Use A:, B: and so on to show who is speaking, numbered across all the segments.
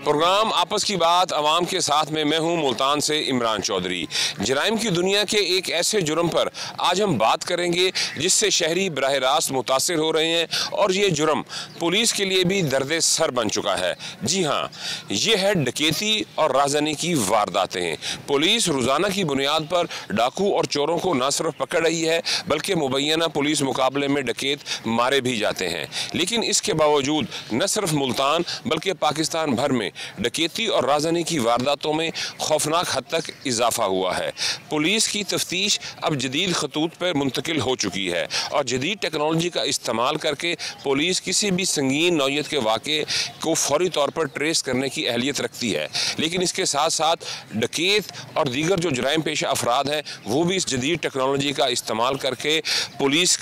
A: Programme आपस की बात अवाम के साथ में मैं हूं मुल्तान से इमरान चौधरी। जराइम की दुनिया के एक ऐसे जुर्म पर आज हम बात करेंगे जिससे शहरी बराह रास्त मुतासिर हो रहे हैं और ये जुर्म पुलिस के लिए भी दर्द सर बन चुका है। जी हाँ, ये है डकैती और राजनी की वारदातें। पुलिस रोज़ाना की बुनियाद पर डाकू और चोरों को न सिर्फ पकड़ रही है बल्कि मुबैना पुलिस मुकाबले में डकैत मारे भी जाते हैं। लेकिन इसके बावजूद न सिर्फ मुल्तान बल्कि पाकिस्तान भर में डकैती और राजनी की वारदातों में खौफनाक हद तक इजाफा हुआ है। पुलिस की तफ्तीश अब जदीद खतूत पर मुंतकिल हो चुकी है और जदीद टेक्नोलॉजी का इस्तेमाल करके पुलिस किसी भी संगीन नौयत के वाक़े को फौरी तौर पर ट्रेस करने की अहलियत रखती है। लेकिन इसके साथ साथ डकैत और दीगर जो जराइम पेशा अफराद हैं वो भी इस जदीद टेक्नोलॉजी का इस्तेमाल करके पुलिस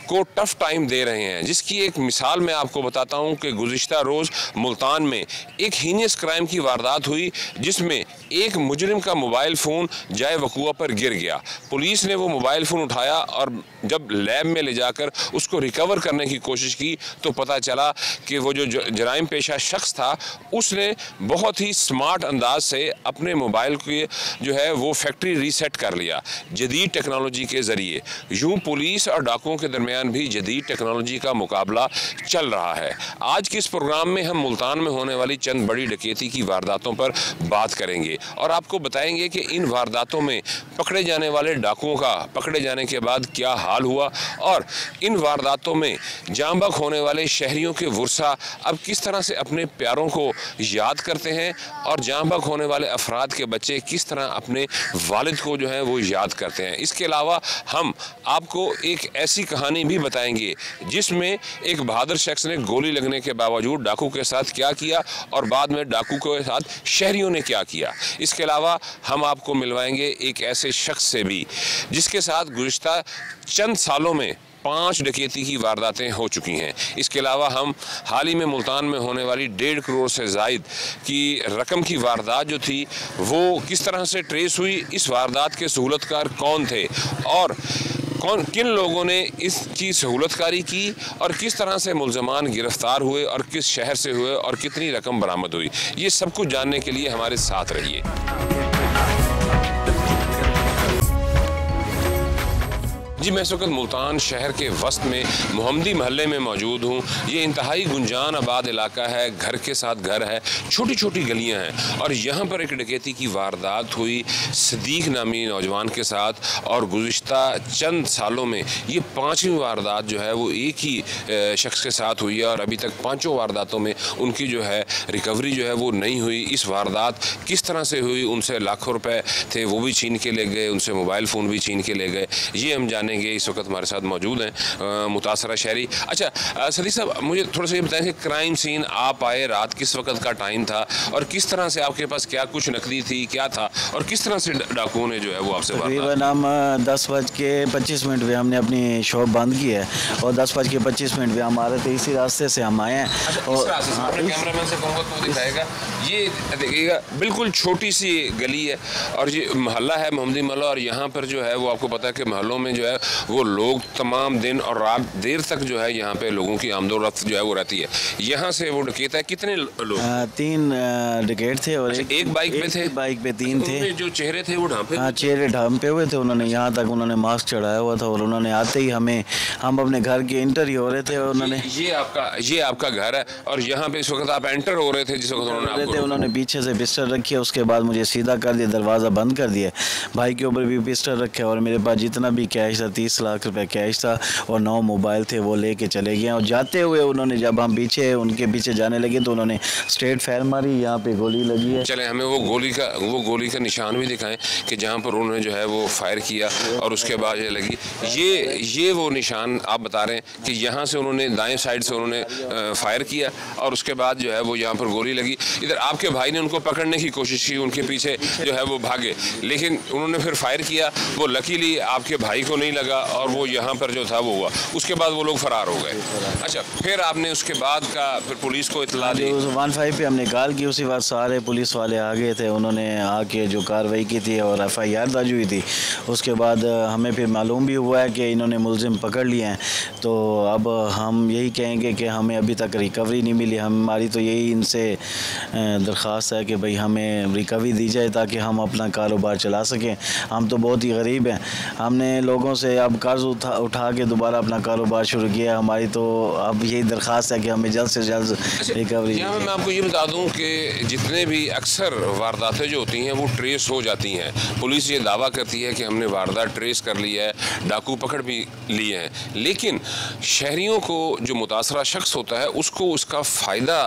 A: को टफ टाइम दे रहे हैं। जिसकी एक मिसाल मैं आपको बताता हूँ कि गुज़िश्ता रोज़ मुल्तान में एक हीनियस क्राइम की वारदात हुई जिसमें एक मुजरिम का मोबाइल फ़ोन जाए वक़ूआ पर गिर गया। पुलिस ने वो मोबाइल फ़ोन उठाया और जब लैब में ले जाकर उसको रिकवर करने की कोशिश की तो पता चला कि वो जो जराइम पेशा शख्स था उसने बहुत ही स्मार्ट अंदाज से अपने मोबाइल के जो है वो फैक्ट्री रीसेट कर लिया जदीद टेक्नोलॉजी के ज़रिए। यूँ पुलिस और डाकुओं के दरमियान भी जदीद टेक्नोलॉजी का मुकाबला चल रहा है। आज के इस प्रोग्राम में हम मुल्तान में होने वाली चंद बड़ी डकैती की वारदातों पर बात करेंगे और आपको बताएंगे कि इन वारदातों में पकड़े जाने वाले डाकुओं का पकड़े जाने के बाद क्या हाल हुआ और इन वारदातों में जांबक होने वाले शहरियों के वर्सा अब किस तरह से अपने प्यारों को याद करते हैं और जांबक होने वाले अफराद के बच्चे किस तरह अपने वालिद को जो है वो याद करते हैं। इसके अलावा हम आपको एक ऐसी कहानी भी बताएंगे जिसमें एक बहादुर शख्स ने गोली लगने के बावजूद डाकू के साथ क्या किया और बाद में डाकू के साथ शहरियों ने क्या किया। इसके अलावा हम आपको मिलवाएंगे एक ऐसे शख्स से भी जिसके साथ गुज़िश्ता चंद सालों में 5 डकैती की वारदातें हो चुकी हैं। इसके अलावा हम हाल ही में मुल्तान में होने वाली 1.5 करोड़ से ज़ायद की रकम की वारदात जो थी वो किस तरह से ट्रेस हुई, इस वारदात के सहूलतकार कौन थे और किन लोगों ने इसकी सहूलतकारी की और किस तरह से मुल्ज़मान गिरफ्तार हुए और किस शहर से हुए और कितनी रकम बरामद हुई, ये सब कुछ जानने के लिए हमारे साथ रहिए। जी, मैं इस वक्त मुल्तान शहर के वस्त में मोहम्मदी महल्ले में मौजूद हूँ। ये इंतहाई गुंजान आबाद इलाका है, घर के साथ घर है, छोटी छोटी गलियाँ हैं और यहाँ पर एक डकैती की वारदात हुई सदीक नामी नौजवान के साथ और गुज़िश्ता चंद सालों में ये 5वीं वारदात जो है वो एक ही शख्स के साथ हुई है और अभी तक 5 वारदातों में उनकी जो है रिकवरी जो है वो नहीं हुई। इस वारदात किस तरह से हुई, उनसे लाखों रुपए थे वो भी छीन के ले गए, उनसे मोबाइल फ़ोन भी छीन के ले गए, ये हम जानेंगे। इस वक्त हमारे साथ मौजूद हैं मुतासरा शहरी। अच्छा सदी साहब, मुझे थोड़ा सा ये बताएं कि क्राइम सीन आप आए, रात किस वक्त का टाइम था और किस तरह से आपके पास क्या कुछ नकदी थी, क्या था और किस तरह से डाकुओं ने जो है वो आपसे
B: तकरीबन हम 10:25 पे हमने अपनी शॉप बंद की है और 10:25 पे हम आ रहे थे, इसी रास्ते से हम आए हैं। और
A: कैमरामैन से कहूँगा तो दिखाएगा, ये देखिएगा बिल्कुल छोटी सी गली है और ये मोहल्ला है मोहम्मदी मोहल्ला और यहाँ पर जो है वो आपको पता है कि मोहल्लों में जो है वो लोग तमाम दिन और रात देर तक जो है यहाँ पे लोगों की आमदोरफ्त जो है वो रहती है। यहाँ से वो डकैत है, कितने लोग?
B: 3 डकैत थे और
A: एक बाइक पे थे।
B: बाइक पे 3 थे।
A: जो चेहरे थे वो ढांपे?
B: हाँ, चेहरे ढांपे हुए थे। उन्होंने यहाँ तक उन्होंने मास्क चढ़ाया हुआ था और उन्होंने आते ही हम अपने घर के एंटर ही हो रहे थे। उन्होंने
A: ये आपका घर है और यहाँ पे इस वक्त आप एंटर हो रहे थे जिस वक्त
B: उन्होंने पीछे से पिस्टल रखी है, उसके बाद मुझे सीधा कर दिया, दरवाज़ा बंद कर दिया, भाई के ऊपर भी पिस्टल रखे और मेरे पास जितना भी कैश था 30 लाख रुपए कैश था और 9 मोबाइल थे वो लेके चले गए। और जाते हुए उन्होंने जब हम उनके पीछे जाने लगे तो उन्होंने स्ट्रेट फायर मारी, यहाँ पे गोली लगी है।
A: चले हमें वो गोली का निशान भी दिखाएं कि जहाँ पर उन्होंने जो है वो फायर किया और उसके बाद ये लगी, ये वो निशान आप बता रहे हैं कि यहाँ से उन्होंने दाएं साइड से उन्होंने फायर किया और उसके बाद जो है वो यहाँ पर गोली लगी। इधर आपके भाई ने उनको पकड़ने की कोशिश की, उनके पीछे जो है वो भागे, लेकिन उन्होंने फिर फायर किया, वो लकीली आपके भाई को नहीं लगा और वो यहाँ पर जो था वो हुआ। उसके बाद वो लोग फरार हो गए। अच्छा, फिर आपने उसके बाद का फिर पुलिस को इतला दी?
B: 15 पे हमने कॉल की, उसी बात सारे पुलिस वाले आ गए थे, उन्होंने आके जो कार्रवाई की थी और FIR दर्ज हुई थी। उसके बाद हमें फिर मालूम भी हुआ है कि इन्होंने मुलजिम पकड़ लिए हैं। तो अब हम यही कहेंगे कि हमें अभी तक रिकवरी नहीं मिली। हमारी तो यही इनसे दरख्वास्त है कि भाई हमें रिकवरी दी जाए ताकि हम अपना कारोबार चला सकें। हम तो बहुत ही गरीब हैं, हमने लोगों से अब कर्ज उठा के दोबारा अपना कारोबार शुरू किया। हमारी तो अब यही दरख्वास्त है कि हमें जल्द से जल्द रिकवरी।
A: यहाँ मैं आपको ये बता दूँ कि जितने भी अक्सर वारदातें जो होती हैं वो ट्रेस हो जाती हैं। पुलिस ये दावा करती है कि हमने वारदात ट्रेस कर ली है, डाकू पकड़ भी लिए हैं, लेकिन शहरियों को जो मुतासरा शख्स होता है उसको उसका फ़ायदा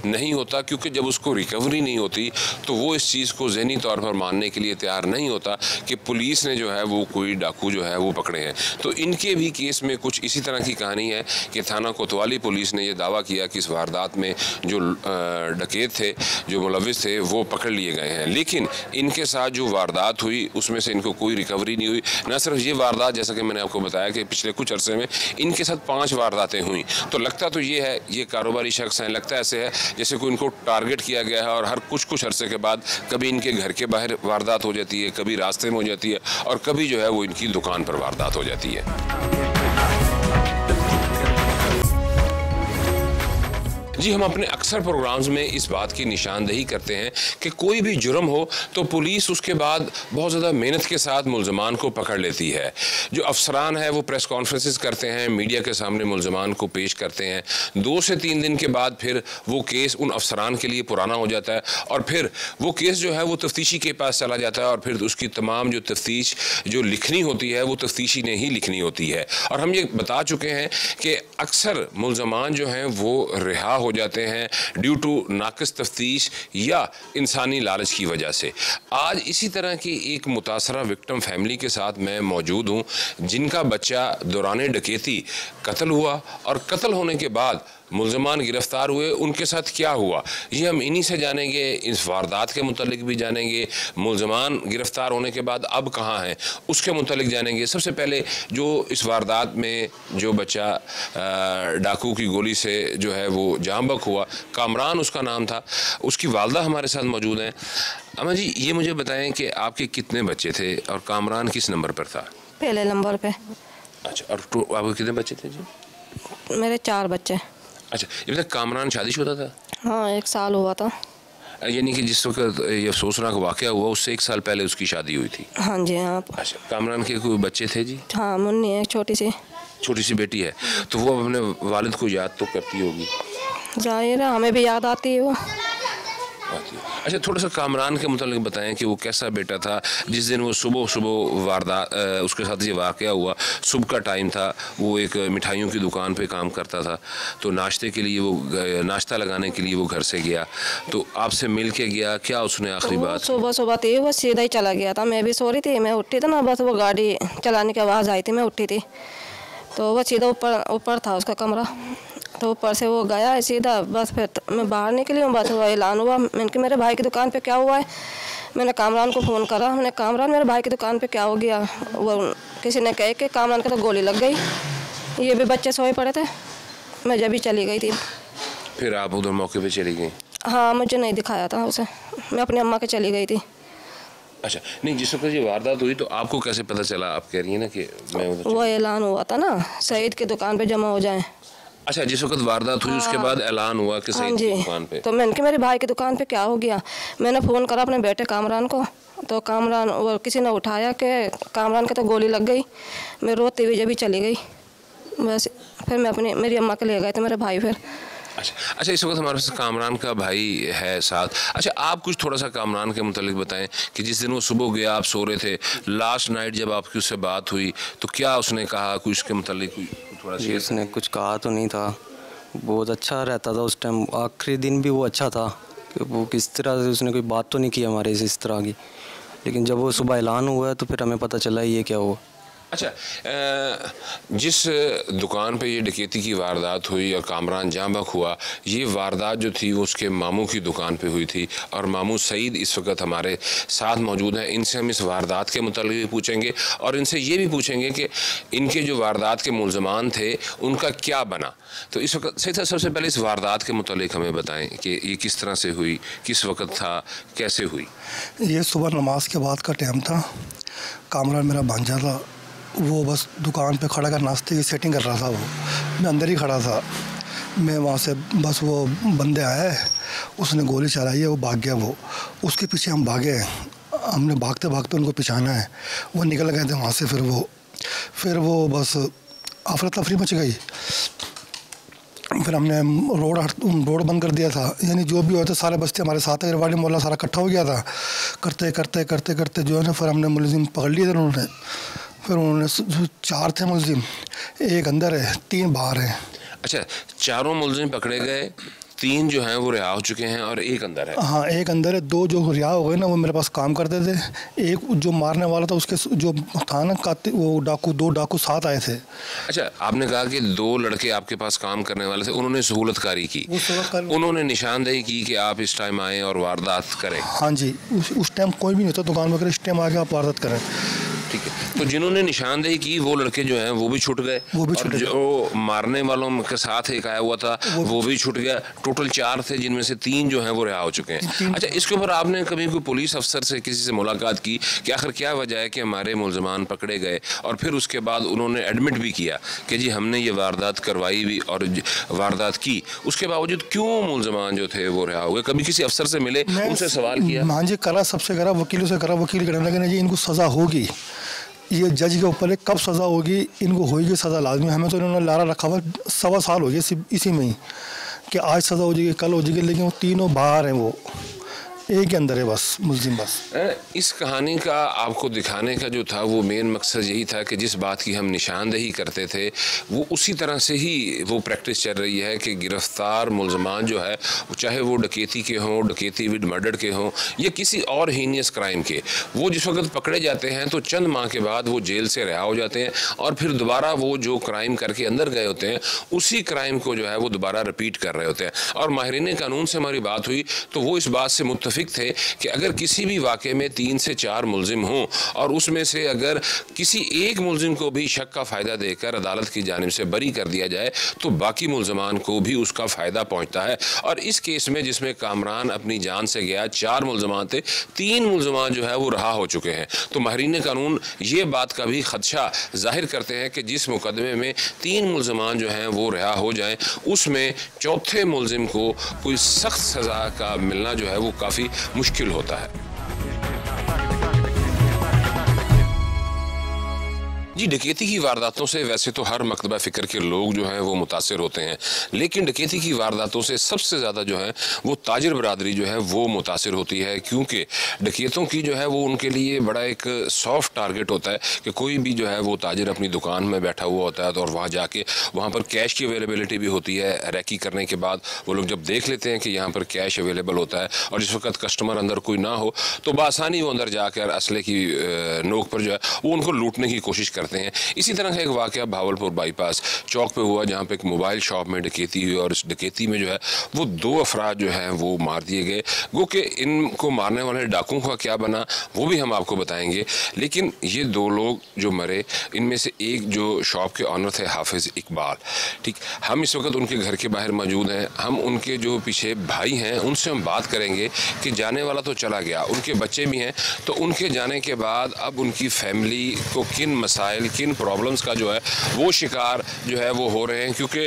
A: नहीं होता, क्योंकि जब उसको रिकवरी नहीं होती तो वो इस चीज़ को ज़हनी तौर पर मानने के लिए तैयार नहीं होता कि पुलिस ने जो है वो कोई डाकू जो है वो पकड़े हैं। तो इनके भी केस में कुछ इसी तरह की कहानी है कि थाना कोतवाली पुलिस ने यह दावा किया कि इस वारदात में जो डकैत थे, जो मुलविस थे, वो पकड़ लिए गए हैं, लेकिन इनके साथ जो वारदात हुई उसमें से इनको कोई रिकवरी नहीं हुई। न सिर्फ ये वारदात, जैसा कि मैंने आपको बताया कि पिछले कुछ अरसे में इनके साथ 5 वारदातें हुई। तो लगता तो ये है, ये कारोबारी शख्स हैं, लगता ऐसे है जैसे कोई इनको टारगेट किया गया है और हर कुछ अरसे के बाद कभी इनके घर के बाहर वारदात हो जाती है, कभी रास्ते में हो जाती है और कभी जो है वो इनकी दुकान पर वारदात हो जाती है। जी, हम अपने अक्सर प्रोग्राम्स में इस बात की निशानदेही करते हैं कि कोई भी जुर्म हो तो पुलिस उसके बाद बहुत ज़्यादा मेहनत के साथ मुल्ज़मान को पकड़ लेती है। जो अफसरान है वो प्रेस कॉन्फ्रेंसेस करते हैं, मीडिया के सामने मुल्ज़मान को पेश करते हैं। 2 से 3 दिन के बाद फिर वो केस उन अफसरान के लिए पुराना हो जाता है और फिर वो केस जो है वो तफ्तीशी के पास चला जाता है और फिर उसकी तमाम जो तफ्तीश जो लिखनी होती है वो तफ्तीशी ने ही लिखनी होती है। और हम ये बता चुके हैं कि अक्सर मुल्ज़मान जो हैं वो रिहा हो जाते हैं ड्यू टू नाक़िस तफ्तीश या इंसानी लालच की वजह से। आज इसी तरह की एक मुतासरा विक्टिम फैमिली के साथ मैं मौजूद हूँ, जिनका बच्चा दौरान डकैती कत्ल हुआ और कत्ल होने के बाद मुल्ज़मान गिरफ्तार हुए। उनके साथ क्या हुआ ये हम इन्हीं से जानेंगे, इस वारदात के मुतालिक भी जानेंगे, मुल्ज़मान गिरफ्तार होने के बाद अब कहाँ हैं उसके मुतालिक जानेंगे। सबसे पहले जो इस वारदात में जो बच्चा डाकू की गोली से जो है वो जाँ बहक हुआ, कामरान उसका नाम था, उसकी वालदा हमारे साथ मौजूद हैं। अम्मा जी, ये मुझे बताएं कि आपके कितने बच्चे थे और कामरान किस नंबर पर था?
C: पहले नंबर पे।
A: अच्छा, और आपके कितने बच्चे थे जी?
C: मेरे 4 बच्चे।
A: अच्छा, ये बता, कामरान शादीशुदा था?
C: हाँ, 1 साल हुआ था।
A: यानी कि जिस वक्त ये अफसोसनाक वाक़या हुआ उससे 1 साल पहले उसकी शादी हुई थी?
C: हाँ जी, हाँ।
A: अच्छा, कामरान के कोई बच्चे थे जी?
C: हाँ, मुन्नी है, छोटी सी
A: बेटी है, तो वो अपने वालिद को याद तो करती होगी?
C: जाहिर है, हमें भी याद आती है वो।
A: अच्छा, थोड़ा सा कामरान के मुतालिक बताएं कि वो कैसा बेटा था। जिस दिन वो सुबह वारदात उसके साथ ये वाक़या हुआ, सुबह का टाइम था, वो एक मिठाइयों की दुकान पे काम करता था, तो नाश्ते के लिए वो नाश्ता लगाने के लिए वो घर से गया, तो आपसे मिल के गया, क्या उसने आखिरी बात?
C: सुबह थी, वो सीधा ही चला गया था। मैं भी सो रही थी, मैं उठी थी ना, बस वो गाड़ी चलाने की आवाज़ आई थी, मैं उठी थी, तो वो सीधा ऊपर था उसका कमरा, तो ऊपर से वो गया है सीधा। बस फिर मैं बाहर निकली हूँ, बस वो ऐलान हुआ। मैंने कि मेरे भाई की दुकान पे क्या हुआ है। मैंने कामरान को फ़ोन करा, मैंने कामरान मेरे भाई की दुकान पे क्या हो गया। वो किसी ने कहे कि कामरान को तो गोली लग गई। ये भी बच्चे सोए पड़े थे, मैं जब ही चली गई थी।
A: फिर आप उधर मौके पर चली गई?
C: हाँ, मुझे नहीं दिखाया था उसे, मैं अपनी अम्मा के चली गई थी।
A: अच्छा, नहीं, जिस वक्त ये वारदात हुई तो आपको कैसे पता चला? आप कह रही हैं ना कि मैं उधर,
C: वो ऐलान हुआ था ना सईद की दुकान पे जमा हो जाए।
A: अच्छा, जिस वक्त वारदात हुई उसके बाद ऐलान हुआ कि सईद की दुकान पे।
C: तो मैंने कि मेरे भाई की दुकान पे क्या हो गया। मैंने फ़ोन करा अपने बेटे कामरान को, तो कामरान वो किसी ने उठाया कि कामरान के तो गोली लग गई। मैं रोती हुई जब भी चली गई, बस फिर मैं मेरी अम्मा के ले गए थे मेरे भाई फिर।
A: अच्छा, इस वक्त हमारे पास कामरान का भाई है साथ। अच्छा, आप कुछ थोड़ा सा कामरान के मुतालिक बताएं कि जिस दिन वो सुबह गया, आप सो रहे थे, लास्ट नाइट जब आपकी उससे बात हुई तो क्या उसने कहा, कुछ उसके मुतालिक थोड़ा सा?
D: उसने कुछ कहा तो नहीं था, बहुत अच्छा रहता था उस टाइम, आखिरी दिन भी वो अच्छा था कि वो किस तरह से उसने कोई बात तो नहीं की हमारे से इस तरह की, लेकिन जब वो सुबह ऐलान हुआ तो फिर हमें पता चला ये क्या हुआ।
A: अच्छा, जिस दुकान पे ये डकैती की वारदात हुई और कामरान जाँ बहक हुआ, ये वारदात जो थी वो उसके मामू की दुकान पे हुई थी और मामू सईद इस वक्त हमारे साथ मौजूद हैं। इनसे हम इस वारदात के मुतालिक भी पूछेंगे और इनसे ये भी पूछेंगे कि इनके जो वारदात के मुल्ज़मान थे उनका क्या बना। तो इस वक्त सही था, सबसे पहले इस वारदात के मुतालिक हमें बताएँ कि ये किस तरह से हुई, किस वक्त था, कैसे हुई?
E: ये सुबह नमाज के बाद का टाइम था। कामरान मेरा भांजा था, वो बस दुकान पे खड़ा कर नाश्ते की सेटिंग कर रहा था। वो मैं अंदर ही खड़ा था। मैं वहाँ से बस वो बंदे आए, उसने गोली चलाई है, वो भाग गया। वो उसके पीछे हम भागे, हमने भागते भागते उनको पहचाना है, वो निकल गए थे वहाँ से। फिर वो बस अफरा तफरी मच गई। फिर हमने रोड बंद कर दिया था, यानी जो भी हुआ था सारे बस्ती हमारे साथ इरवानी मोहल्ला सारा इकट्ठा हो गया था। करते करते करते करते जो है ना, फिर हमने मुलजिम पकड़ लिए थे उन्होंने। फिर उन्होंने 4 थे मुलजिम, 1 अंदर है, 3 बाहर हैं।
A: अच्छा, 4 मुलजिम पकड़े गए, 3 जो हैं वो रिहा हो चुके हैं और 1 अंदर है।
E: हाँ, 1 अंदर है। 2 जो रिहा हो गए ना, वो मेरे पास काम करते थे। एक जो मारने वाला था, उसके जो था ना वो डाकू, 2 डाकू साथ आए थे। अच्छा,
A: आपने कहा कि 2 लड़के आपके पास काम करने वाले थे, उन्होंने सहूलतकारी की, उन्होंने निशानदेही की कि आप इस टाइम आए और वारदात करें।
E: हाँ जी, उस टाइम कोई भी नहीं था दुकान में, इस टाइम आके आप वारदात करें।
A: ठीक है, तो जिन्होंने निशानदेही की वो लड़के जो हैं वो भी छूट गए, और जो मारने वालों के साथ एक आया हुआ था वो भी छूट गया। टोटल 4 थे, जिनमें से 3 जो हैं वो रिहा हो चुके हैं। अच्छा, इसके ऊपर आपने कभी कोई पुलिस अफसर से, किसी से मुलाकात की कि आखिर क्या वजह है कि हमारे मुलजमान पकड़े गए, और फिर उसके बाद उन्होंने एडमिट भी किया कि जी हमने ये वारदात करवाई भी और वारदात की, उसके बावजूद क्यों मुलजमान जो थे वो रिहा हो गए? कभी किसी अफसर से मिले, उनसे सवाल किया?
E: हाँ जी, करा, सबसे करा, वकीलों से करा, वकील कहने लगे जी इनको सज़ा होगी, ये जज के ऊपर है कब सज़ा होगी, इनको होगी सज़ा लाजमी। हमें तो इन्होंने लारा रखा हुआ 1.25 साल हो गए इसी में ही कि आज सज़ा हो जाएगी, कल हो जाएगी, लेकिन वो तीनों बाहर हैं, वो एक के अंदर है बस मुलजिम। बस
A: इस कहानी का आपको दिखाने का जो था वो मेन मकसद यही था कि जिस बात की हम निशानदेही करते थे वो उसी तरह से ही वो प्रैक्टिस चल रही है कि गिरफ्तार मुलजमान जो है, चाहे वो डकैती के हों, डकैती विद मर्डर के हों या किसी और हीनियस क्राइम के, वो जिस वक्त पकड़े जाते हैं तो चंद माह के बाद वो जेल से रिहा हो जाते हैं और फिर दोबारा वो जो क्राइम करके अंदर गए होते हैं उसी क्राइम को जो है वो दोबारा रिपीट कर रहे होते हैं। और माहिरीन कानून से हमारी बात हुई तो वो इस बात से मुत्तफिक थे कि अगर किसी भी वाक़े में 3 से 4 मुलजिम हों और उसमें से अगर किसी एक मुलजिम को भी शक का फ़ायदा देकर अदालत की जानिब से बरी कर दिया जाए तो बाकी मुलजमान को भी उसका फ़ायदा पहुँचता है। और इस केस में जिसमें कामरान अपनी जान से गया, 4 मुलजमान थे, 3 मुलजमान जो है वो रहा हो चुके हैं। तो माहिरीन कानून ये बात का भी खदशा जाहिर करते हैं कि जिस मुकदमे में 3 मुलजमान जो हैं वो रिहा हो जाएँ, उसमें चौथे मुलजिम को कोई सख्त सज़ा का मिलना जो है वो काफ़ी मुश्किल होता है। जी, डकैती की वारदातों से वैसे तो हर मकतबा फ़िक्र के लोग जो हैं वो मुतासिर होते हैं, लेकिन डकैती की वारदातों से सबसे ज़्यादा जो है वो ताजिर बरादरी जो है वो मुतासिर होती है, क्योंकि डकैतों की जो है वो उनके लिए बड़ा एक सॉफ्ट टारगेट होता है कि कोई भी जो है वो ताजिर अपनी दुकान में बैठा हुआ होता है तो और वहाँ जाके वहाँ पर कैश की अवेलेबिलिटी भी होती है। रैकी करने के बाद वो लोग जब देख लेते हैं कि यहाँ पर कैश अवेलेबल होता है और जिस वक्त कस्टमर अंदर कोई ना हो तो बआसानी वो अंदर जाकर असले की नोक पर जो है वो उनको लूटने की कोशिश करते हैं। इसी तरह का एक वाक़या भावलपुर बाईपास चौक पे हुआ जहाँ पे एक मोबाइल शॉप में डकैती हुई और इस डकैती में जो है वो 2 अफराद जो हैं वो मार दिए गए। गो कि इनको मारने वाले डाकुओं का क्या बना वो भी हम आपको बताएंगे, लेकिन ये 2 लोग जो मरे इनमें से एक जो शॉप के ऑनर थे हाफिज़ इकबाल, ठीक, हम इस वक्त उनके घर के बाहर मौजूद हैं। हम उनके जो पीछे भाई हैं उनसे हम बात करेंगे कि जाने वाला तो चला गया, उनके बच्चे भी हैं, तो उनके जाने के बाद अब उनकी फैमिली को किन मसाइल, किन प्रॉब्लम्स का जो है वो शिकार जो है वो हो रहे हैं। क्योंकि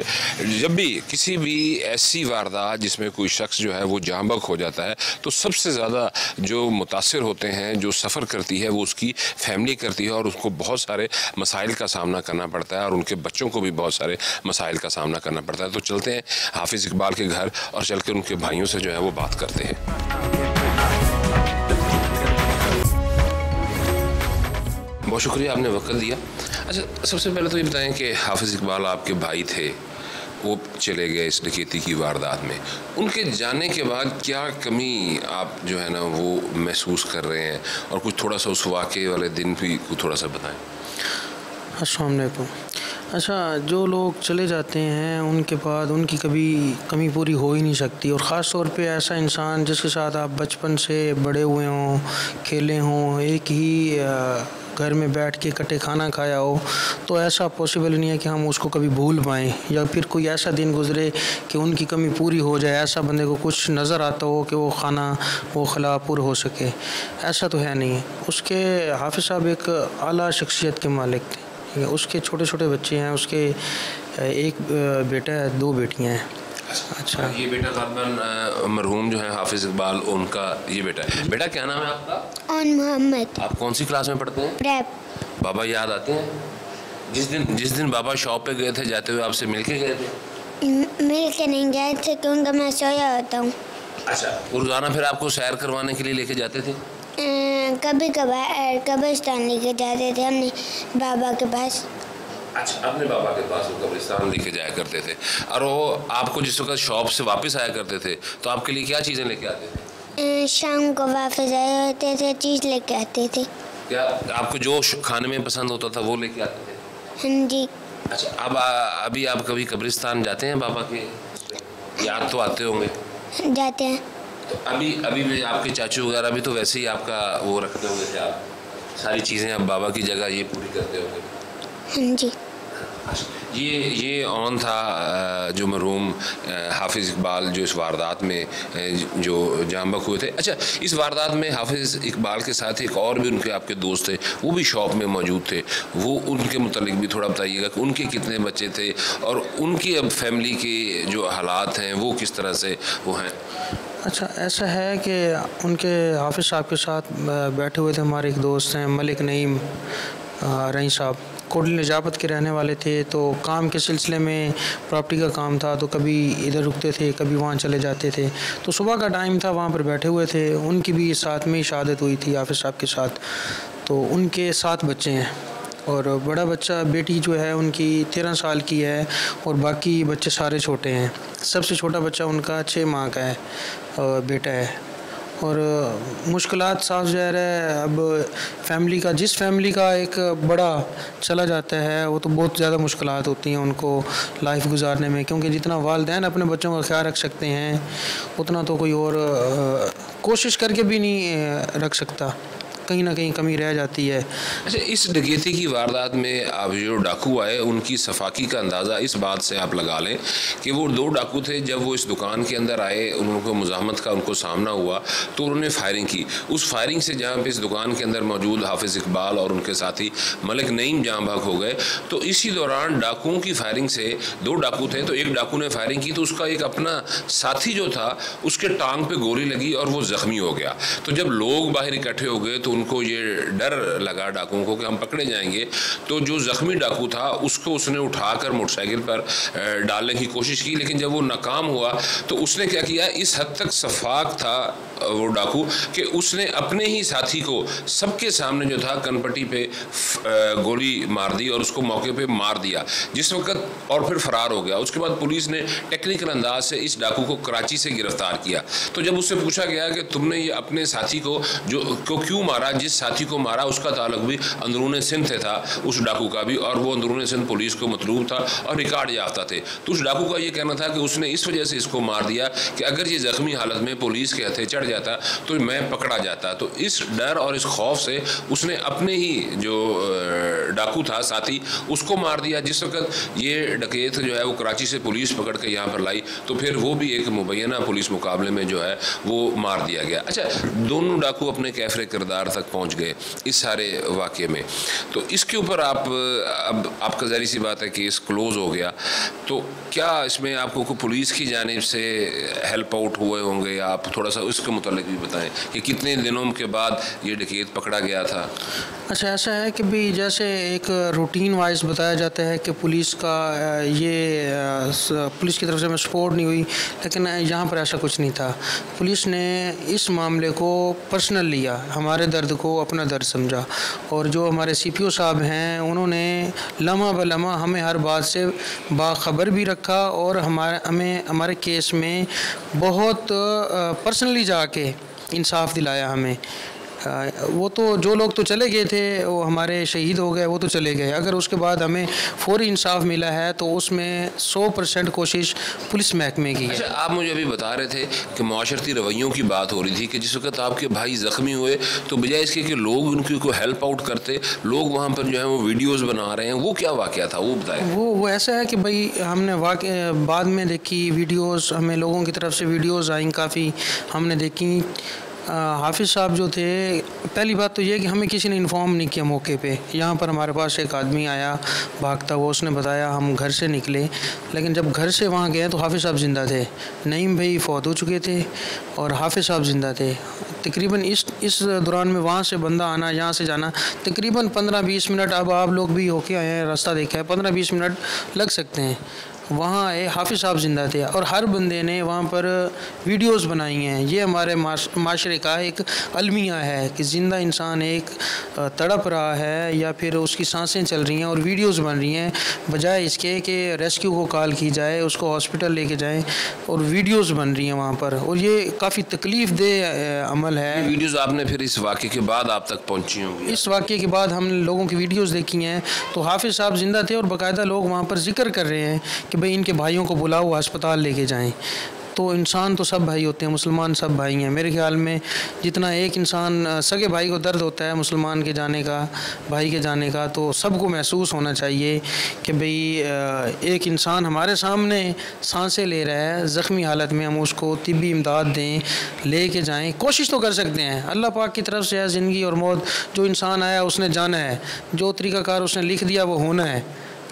A: जब भी किसी भी ऐसी वारदात जिसमें कोई शख्स जो है वो जांबक हो जाता है तो सबसे ज़्यादा जो मुतासिर होते हैं, जो सफ़र करती है वो उसकी फैमिली करती है और उसको बहुत सारे मसाइल का सामना करना पड़ता है और उनके बच्चों को भी बहुत सारे मसाइल का सामना करना पड़ता है। तो चलते हैं हाफिज़ इकबाल के घर और चल के उनके भाइयों से जो है वो बात करते हैं। बहुत शुक्रिया, आपने वक्त दिया। अच्छा, सबसे पहले तो ये बताएं कि हाफिज़ इकबाल आपके भाई थे, वो चले गए इस डकैती की वारदात में, उनके जाने के बाद क्या कमी आप जो है ना वो महसूस कर रहे हैं और कुछ थोड़ा सा उस वाक़े वाले दिन भी कुछ थोड़ा सा बताएं।
F: अस्सलाम वालेकुम। अच्छा, जो लोग चले जाते हैं उनके बाद उनकी कभी कमी पूरी हो ही नहीं सकती, और ख़ास तौर पे ऐसा इंसान जिसके साथ आप बचपन से बड़े हुए हों, खेले हों, एक ही घर में बैठ के इकट्ठे खाना खाया हो, तो ऐसा पॉसिबल नहीं है कि हम उसको कभी भूल पाएँ या फिर कोई ऐसा दिन गुज़रे कि उनकी कमी पूरी हो जाए, ऐसा बंदे को कुछ नज़र आता हो कि वो खाना वो खला पूरा हो सके, ऐसा तो है नहीं। उसके हाफिज़ साहब एक आला शख्सियत के मालिक थे, उसके छोटे छोटे बच्चे हैं, उसके एक बेटा है, 2 बेटियां हैं।
A: अच्छा, ये बेटा ग़ालिबन मरहूम जो है हाफिज़ इकबाल, उनका ये बेटा है। बेटा क्या नाम है आपका?
G: ऑन मोहम्मद।
A: आप कौन सी क्लास में पढ़ते हैं?
G: प्रेप।
A: बाबा याद आते हैं? जिस दिन बाबा शॉप पे गए थे, जाते हुए आपसे मिल के गए थे?
G: मिल के नहीं गए थे क्योंकि मैं सोया होता हूँ।
A: अच्छा, रोज़ाना फिर आपको सैर करवाने के लिए लेके जाते थे?
G: कभी कभार कब्रिस्तान लेके जाते थे हमने बाबा के पास।
A: अच्छा, अपने बाबा के पास वो कब्रिस्तान लेके जाया करते थे। और वो आपको जिस वक्त शॉप से वापस आया करते थे तो आपके लिए क्या चीज़ें लेके आते थे?
G: शाम को वापस आए होते थे, चीज़ लेके आते थे।
A: क्या आपको जो खाने में पसंद होता था वो लेके आते थे?
G: हाँ जी।
A: अच्छा, अब अभी आप कभी कब्रिस्तान जाते हैं बाबा के? याद तो आते होंगे?
G: जाते हैं।
A: तो अभी भी आपके चाचू वगैरह भी तो वैसे ही आपका वो रखते होंगे थे, आप सारी चीज़ें अब बाबा की जगह ये पूरी करते होंगे?
G: हाँ जी।
A: ये ऑन था जो मरहूम हाफिज़ इकबाल जो इस वारदात में जो जाँ बहक हुए थे। अच्छा, इस वारदात में हाफिज़ इकबाल के साथ एक और भी उनके आपके दोस्त थे, वो भी शॉप में मौजूद थे। वो उनके मुतालिक भी थोड़ा बताइएगा कि उनके कितने बच्चे थे और उनकी अब फैमिली के जो हालात हैं वो किस तरह से वो हैं?
F: अच्छा, ऐसा है कि उनके हाफिज़ साहब के साथ बैठे हुए थे हमारे एक दोस्त हैं मलिक नईम रईस साहब, कोटली निजाबत के रहने वाले थे। तो काम के सिलसिले में प्रॉपर्टी का काम था तो कभी इधर रुकते थे, कभी वहाँ चले जाते थे। तो सुबह का टाइम था, वहाँ पर बैठे हुए थे। उनकी भी साथ में ही शहादत हुई थी हाफिज़ साहब के साथ। तो उनके 7 बच्चे हैं और बड़ा बच्चा बेटी जो है उनकी 13 साल की है और बाकी बच्चे सारे छोटे हैं। सबसे छोटा बच्चा उनका 6 माह का है, बेटा है। और मुश्किलात साफ ज़ाहिर है, अब फैमिली का जिस फैमिली का एक बड़ा चला जाता है वो तो बहुत ज़्यादा मुश्किलात होती हैं उनको लाइफ गुजारने में, क्योंकि जितना वालिदैन अपने बच्चों का ख्याल रख सकते हैं उतना तो कोई और कोशिश करके भी नहीं रख सकता, कहीं ना कहीं कमी रह जाती है।
A: अच्छा, इस डकैती की वारदात में अब जो डाकू आए उनकी सफाकी का अंदाज़ा इस बात से आप लगा लें कि वो 2 डाकू थे। जब वो इस दुकान के अंदर आए, उनको मुज़ाहमत का उनको सामना हुआ तो उन्होंने फायरिंग की। उस फायरिंग से जहाँ पे इस दुकान के अंदर मौजूद हाफिज़ इकबाल और उनके साथी मलिक नईम जाँ बहक हो गए। तो इसी दौरान डाकुओं की फायरिंग से 2 डाकू थे, तो एक डाकू ने फायरिंग की तो उसका एक अपना साथी जो था उसके टांग पे गोली लगी और वो ज़ख्मी हो गया। तो जब लोग बाहर इकट्ठे हो गए तो उनको ये डर लगा डाकुओं को कि हम पकड़े जाएंगे। तो जो ज़ख्मी डाकू था उसको उसने उठाकर मोटरसाइकिल पर डालने की कोशिश की, लेकिन जब वो नाकाम हुआ तो उसने क्या किया, इस हद तक सफाक था वो डाकू कि उसने अपने ही साथी को सबके सामने जो था कनपट्टी पे गोली मार दी और उसको मौके पे मार दिया जिस वक्त, और फिर फरार हो गया। उसके बाद पुलिस ने टेक्निकल अंदाज से इस डाकू को कराची से गिरफ्तार किया। तो जब उससे पूछा गया कि तुमने ये अपने साथी को क्यों मारा, जिस साथी को मारा उसका ताल्लुक भी अंदरूनी सिंध से था, उस डाकू का भी, और वो अंदरूनी सिंध पुलिस को मतलूब था और रिकॉर्ड याफ्ता थे। तो उस डाकू का ये कहना था कि उसने इस वजह से इसको मार दिया कि अगर ये जख्मी हालत में पुलिस के हथे चढ़ जाता तो मैं पकड़ा जाता। तो इस डर और इस खौफ से उसने अपने ही जो डाकू था साथी उसको मार दिया। जिस वक्त ये डकैत जो है वो कराची से पुलिस पकड़ के यहाँ पर लाई तो फिर वो भी एक मुबैना पुलिस मुकाबले में जो है वो मार दिया गया। अच्छा, दोनों डाकू अपने कैफरे किरदार तक पहुँच गए इस सारे वाक़े में। तो इसके ऊपर अब आपका ज़ाहिर सी बात है केस क्लोज़ हो गया, तो क्या इसमें आपको पुलिस की जानिब से हेल्प आउट हुए होंगे? आप थोड़ा सा उसके मुतालिक भी बताएं कि कितने दिनों के बाद ये डकैत पकड़ा गया था?
F: अच्छा, ऐसा है कि भी जैसे एक रूटीन वाइज बताया जाता है कि पुलिस का पुलिस की तरफ से हमें सपोर्ट नहीं हुई, लेकिन यहाँ पर ऐसा कुछ नहीं था। पुलिस ने इस मामले को पर्सनल लिया, हमारे दर्द को अपना दर्द समझा, और जो हमारे CPO साहब हैं उन्होंने लम्हा ब लम्हा हमें हर बात से बाखबर भी रखा और हमारे केस में बहुत पर्सनली जाके इंसाफ दिलाया हमें। वो तो जो लोग तो चले गए थे, वो हमारे शहीद हो गए, वो तो चले गए। अगर उसके बाद हमें फौरी इंसाफ मिला है तो उसमें 100% कोशिश पुलिस महकमे की है।
A: अच्छा, आप मुझे अभी बता रहे थे कि माशरती रवैयों की बात हो रही थी कि जिस वक्त आपके भाई ज़ख्मी हुए तो बजाय इसके कि लोग उनकी को हेल्प आउट करते, लोग वहाँ पर जो है वो वीडियोज़ बना रहे हैं, वो क्या वाक़या था वो बताएं।
F: वो ऐसा है कि भाई हमने बाद में देखी वीडियोज़, हमें लोगों की तरफ से वीडियोज़ आई काफ़ी, हमने देखी। हाफिज़ साहब जो थे, पहली बात तो ये कि हमें किसी ने इन्फॉर्म नहीं किया मौके पे। यहाँ पर हमारे पास एक आदमी आया भागता हुआ, उसने बताया, हम घर से निकले, लेकिन जब घर से वहाँ गए तो हाफिज़ साहब ज़िंदा थे। नईम भाई फौत हो चुके थे और हाफिज़ साहब ज़िंदा थे। तकरीबन इस दौरान में वहाँ से बंदा आना, यहाँ से जाना, तकरीबन 15-20 मिनट, अब आप लोग भी होके आए हैं, रास्ता देखा है, 15-20 मिनट लग सकते हैं। वहाँ आए, हाफिज़ साहब ज़िंदा थे और हर बंदे ने वहाँ पर वीडियोस बनाई हैं। ये हमारे माशरे का एक अलमिया है कि ज़िंदा इंसान एक तड़प रहा है या फिर उसकी सांसें चल रही हैं और वीडियोस बन रही हैं, बजाय इसके कि रेस्क्यू को कॉल की जाए, उसको हॉस्पिटल लेके जाएं, और वीडियोस बन रही हैं वहाँ पर। और ये काफ़ी तकलीफ़ दे अमल है।
A: वीडियोस आपने फिर इस वाक़े के बाद आप तक पहुँची होंगी?
F: इस वाक़े के बाद हम लोगों की वीडियोस देखी हैं तो हाफिज़ साहब ज़िंदा थे और बाकायदा लोग वहाँ पर जिक्र कर रहे हैं कि भाई इनके भाइयों को बुलाओ, अस्पताल लेके जाएं। तो इंसान तो सब भाई होते हैं, मुसलमान सब भाई हैं। मेरे ख्याल में जितना एक इंसान सगे भाई को दर्द होता है मुसलमान के जाने का, भाई के जाने का, तो सबको महसूस होना चाहिए कि भाई एक इंसान हमारे सामने सांसें ले रहा है, ज़ख्मी हालत में, हम उसको तिब्बी इमदाद दें, ले के जाएँ। कोशिश तो कर सकते हैं, अल्लाह पाक की तरफ से है ज़िंदगी और मौत। जो इंसान आया उसने जाना है, जो तरीक़ाकार उसने लिख दिया वो होना है,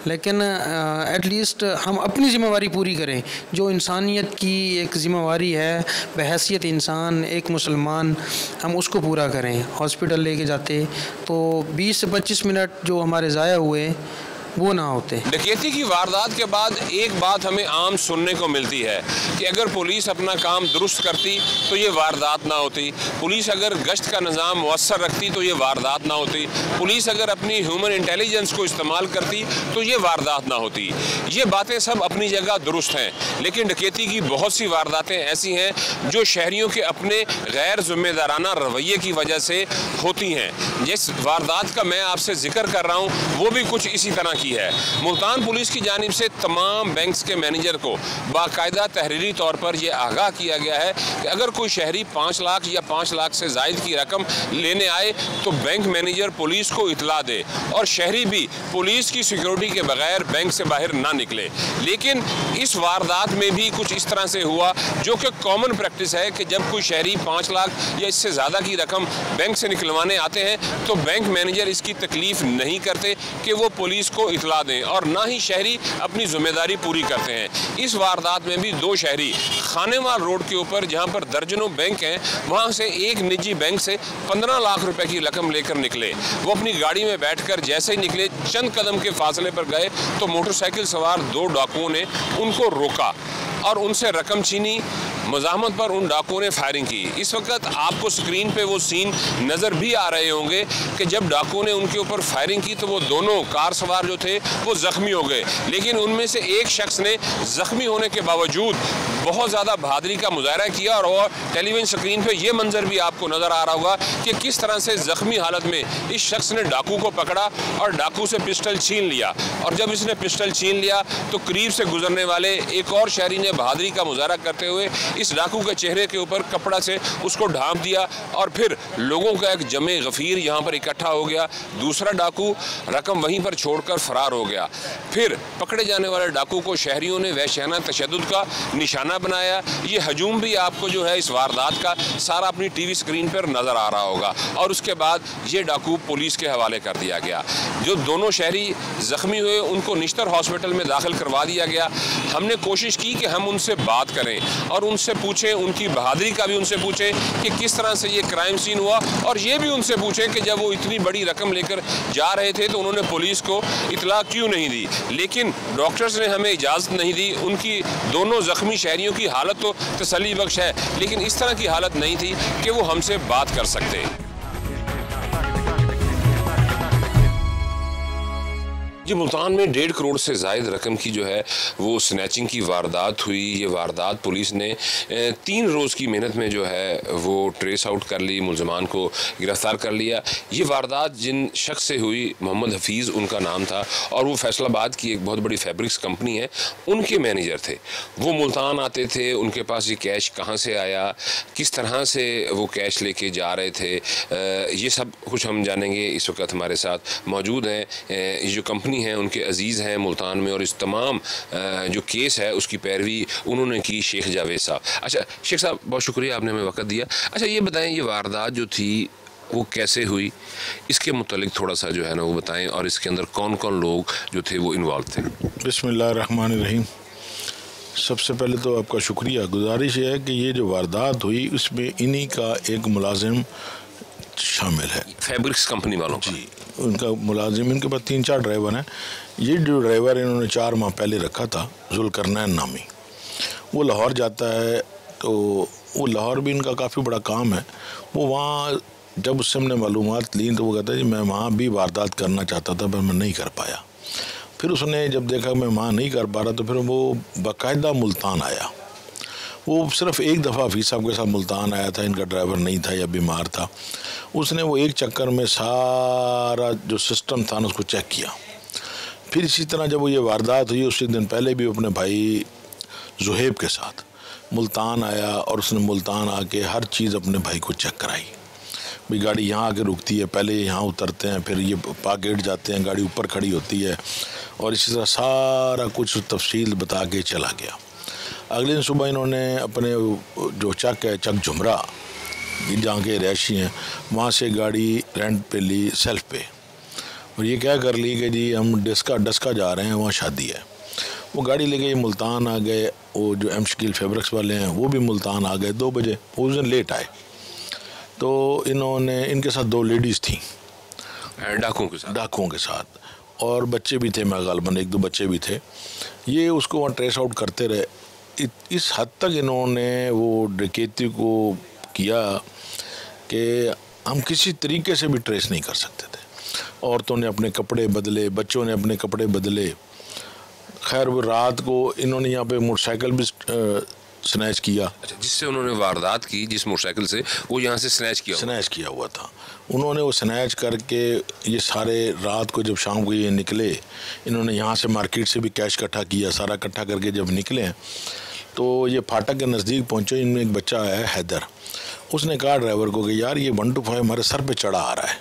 F: लेकिन एटलीस्ट हम अपनी ज़िम्मेवारी पूरी करें। जो इंसानियत की एक ज़िम्मेवारी है बहैसियत इंसान, एक मुसलमान, हम उसको पूरा करें। हॉस्पिटल लेके जाते तो 20 से 25 मिनट जो हमारे ज़ाया हुए वो ना होते।
A: डकैती की वारदात के बाद एक बात हमें आम सुनने को मिलती है कि अगर पुलिस अपना काम दुरुस्त करती तो ये वारदात ना होती, पुलिस अगर गश्त का निज़ाम मुअस्सर रखती तो ये वारदात ना होती, पुलिस अगर अपनी ह्यूमन इंटेलिजेंस को इस्तेमाल करती तो ये वारदात ना होती। ये बातें सब अपनी जगह दुरुस्त हैं, लेकिन डकैती की बहुत सी वारदातें ऐसी हैं जो शहरियों के अपने गैर जिम्मेदाराना रवैये की वजह से होती हैं। जिस वारदात का मैं आपसे जिक्र कर रहा हूँ वो भी कुछ इसी तरह की है। मुल्तान पुलिस की जानिब से तमाम बैंक्स के मैनेजर को बाकायदा तहरीरी तौर पर यह आगाह किया गया है कि अगर कोई शहरी 5 लाख या 5 लाख से ज़ायद की रकम लेने आए तो बैंक मैनेजर पुलिस को इतला दे और शहरी भी पुलिस की सिक्योरिटी के बगैर बैंक से बाहर ना निकले। लेकिन इस वारदात में भी कुछ इस तरह से हुआ जो कि कॉमन प्रैक्टिस है कि जब कोई शहरी 5 लाख या इससे ज़्यादा की रकम बैंक से निकलवाने आते हैं तो बैंक मैनेजर इसकी तकलीफ़ नहीं करते कि वो पुलिस को इतला दें और ना ही शहरी अपनी जिम्मेदारी पूरी करते हैं। इस वारदात में भी 2 शहरी खानेवाल रोड के ऊपर जहां पर दर्जनों बैंक हैं वहां से एक निजी बैंक से 15 लाख रुपए की रकम लेकर निकले। वो अपनी गाड़ी में बैठकर जैसे ही निकले चंद कदम के फासले पर गए तो मोटरसाइकिल सवार 2 डाकुओं ने उनको रोका और उनसे रकम छीनी। मुज़ाहमत पर उन डाकुओं ने फायरिंग की। इस वक्त आपको स्क्रीन पे वो सीन नज़र भी आ रहे होंगे कि जब डाकुओं ने उनके ऊपर फायरिंग की तो वो दोनों कार सवार जो थे वो ज़ख्मी हो गए, लेकिन उनमें से एक शख्स ने ज़ख्मी होने के बावजूद बहुत ज़्यादा बहादुरी का मुजाहरा किया और टेलीविज़न स्क्रीन पे ये मंजर भी आपको नज़र आ रहा होगा कि किस तरह से ज़ख्मी हालत में इस शख्स ने डाकू को पकड़ा और डाकू से पिस्टल छीन लिया। और जब इसने पिस्टल छीन लिया तो करीब से गुजरने वाले एक और शहरी ने बहादुरी का मुजाहरा करते हुए इस डाकू के चेहरे के ऊपर कपड़ा से उसको ढांप दिया और फिर लोगों का एक जमे गफीर यहाँ पर इकट्ठा हो गया। दूसरा डाकू रकम वहीं पर छोड़कर फरार हो गया। फिर पकड़े जाने वाले डाकू को शहरियों ने वहशियाना तशद्दुद का निशाना बनाया। ये हजूम भी आपको जो है इस वारदात का सारा अपनी टीवी स्क्रीन पर नज़र आ रहा होगा और उसके बाद ये डाकू पुलिस के हवाले कर दिया गया। जो दोनों शहरी ज़ख्मी हुए उनको निश्तर हॉस्पिटल में दाखिल करवा दिया गया। हमने कोशिश की कि हम उनसे बात करें और उनसे पूछें, उनकी बहादुरी का भी उनसे पूछें कि किस तरह से ये क्राइम सीन हुआ और ये भी उनसे पूछें कि जब वो इतनी बड़ी रकम लेकर जा रहे थे तो उन्होंने पुलिस को इतला क्यों नहीं दी। लेकिन डॉक्टर्स ने हमें इजाज़त नहीं दी। उनकी दोनों ज़ख्मी शहरियों की हालत तो तसल्ली बख्श है, लेकिन इस तरह की हालत नहीं थी कि वो हमसे बात कर सकते। जी, मुल्तान में 1.5 करोड़ से ज़ायद रकम की जो है वो स्नैचिंग की वारदात हुई। ये वारदात पुलिस ने 3 रोज़ की मेहनत में जो है वो ट्रेस आउट कर ली, मुलजमान को गिरफ़्तार कर लिया। ये वारदात जिन शख्स से हुई, मोहम्मद हफीज़ उनका नाम था और वो फैसलाबाद की एक बहुत बड़ी फैब्रिक्स कंपनी है, उनके मैनेजर थे। वो मुल्तान आते थे, उनके पास ये कैश कहाँ से आया, किस तरह से वो कैश लेके जा रहे थे, ये सब कुछ हम जानेंगे। इस वक्त हमारे साथ मौजूद हैं ये जो कंपनी ज़मीनी हैं, उनके अजीज़ हैं मुल्तान में, और इस तमाम जो केस है उसकी पैरवी उन्होंने की शेख जावेद साहब। अच्छा शेख साहब, बहुत शुक्रिया, आपने हमें वक्त दिया। अच्छा ये बताएं, ये वारदात जो थी वो कैसे हुई, इसके मुतालिक थोड़ा सा जो है ना वो बताएं, और इसके अंदर कौन कौन लोग जो थे वो इन्वॉल्व थे।
H: बिस्मिल्लाहिर्रहमानिर्रहीम। सबसे पहले तो आपका शुक्रिया। गुजारिश है कि ये जो वारदात हुई उसमें इन्हीं का एक मुलाजिम शामिल है,
A: फैब्रिक्स कंपनी वालों
H: जी। उनका मुलाजिम, इनके पास 3-4 ड्राइवर हैं। ये जो ड्राइवर इन्होंने 4 माह पहले रखा था, जुल्करनैन नामी, वो लाहौर जाता है। तो वो लाहौर भी इनका काफ़ी बड़ा काम है। वो वहाँ जब उससे हमने मालूमात ली तो वो कहता है जी मैं वहाँ भी वारदात करना चाहता था पर मैं नहीं कर पाया। फिर उसने जब देखा मैं वहाँ नहीं कर पा रहा तो फिर वो बाकायदा मुल्तान आया। वो सिर्फ एक दफ़ा हफीज़ साहब के साथ मुल्तान आया था, इनका ड्राइवर नहीं था या बीमार था। उसने वो एक चक्कर में सारा जो सिस्टम था ना उसको चेक किया। फिर इसी तरह जब वो ये वारदात हुई उससे दिन पहले भी अपने भाई जुहेब के साथ मुल्तान आया और उसने मुल्तान आके हर चीज़ अपने भाई को चेक कराई। भाई गाड़ी यहाँ आके रुकती है, पहले यहाँ उतरते हैं, फिर ये पाक गेट जाते हैं, गाड़ी ऊपर खड़ी होती है, और इसी तरह सारा कुछ तफसील बता के चला गया। अगले दिन सुबह इन्होंने अपने जो चक है, चक झुमरा, जहाँ के रहायशी हैं, वहाँ से गाड़ी रेंट पे ली, सेल्फ पे, और ये क्या कर ली कि जी हम डस्का जा रहे हैं, वहाँ शादी है। वो गाड़ी लेके मुल्तान आ गए। वो जो एम शकील फैब्रिक्स वाले हैं वो भी मुल्तान आ गए 2 बजे। उस दिन लेट आए तो इन्होंने, इनके साथ 2 लेडीज़ थी डाकुओं के साथ, और बच्चे भी थे, मैं गालबन 1-2 बच्चे भी थे। ये उसको वहाँ ट्रेस आउट करते रहे। इस हद तक इन्होंने वो डकैती को किया कि हम किसी तरीके से भी ट्रेस नहीं कर सकते थे। औरतों ने अपने कपड़े बदले, बच्चों ने अपने कपड़े बदले। खैर वो रात को इन्होंने यहाँ पे मोटरसाइकिल भी स्नैच किया।
A: अच्छा, जिससे उन्होंने वारदात की, जिस मोटरसाइकिल से, वो यहाँ से स्नैच किया
H: हुआ था। उन्होंने वो स्नैच करके ये सारे रात को जब शाम को ये निकले, इन्होंने यहाँ से मार्केट से भी कैश इकट्ठा किया। सारा इकट्ठा करके जब निकले तो ये फाटक के नज़दीक पहुँचे। इनमें एक बच्चा है हैदर, उसने कहा ड्राइवर को कि यार ये 125 हमारे सर पे चढ़ा आ रहा है।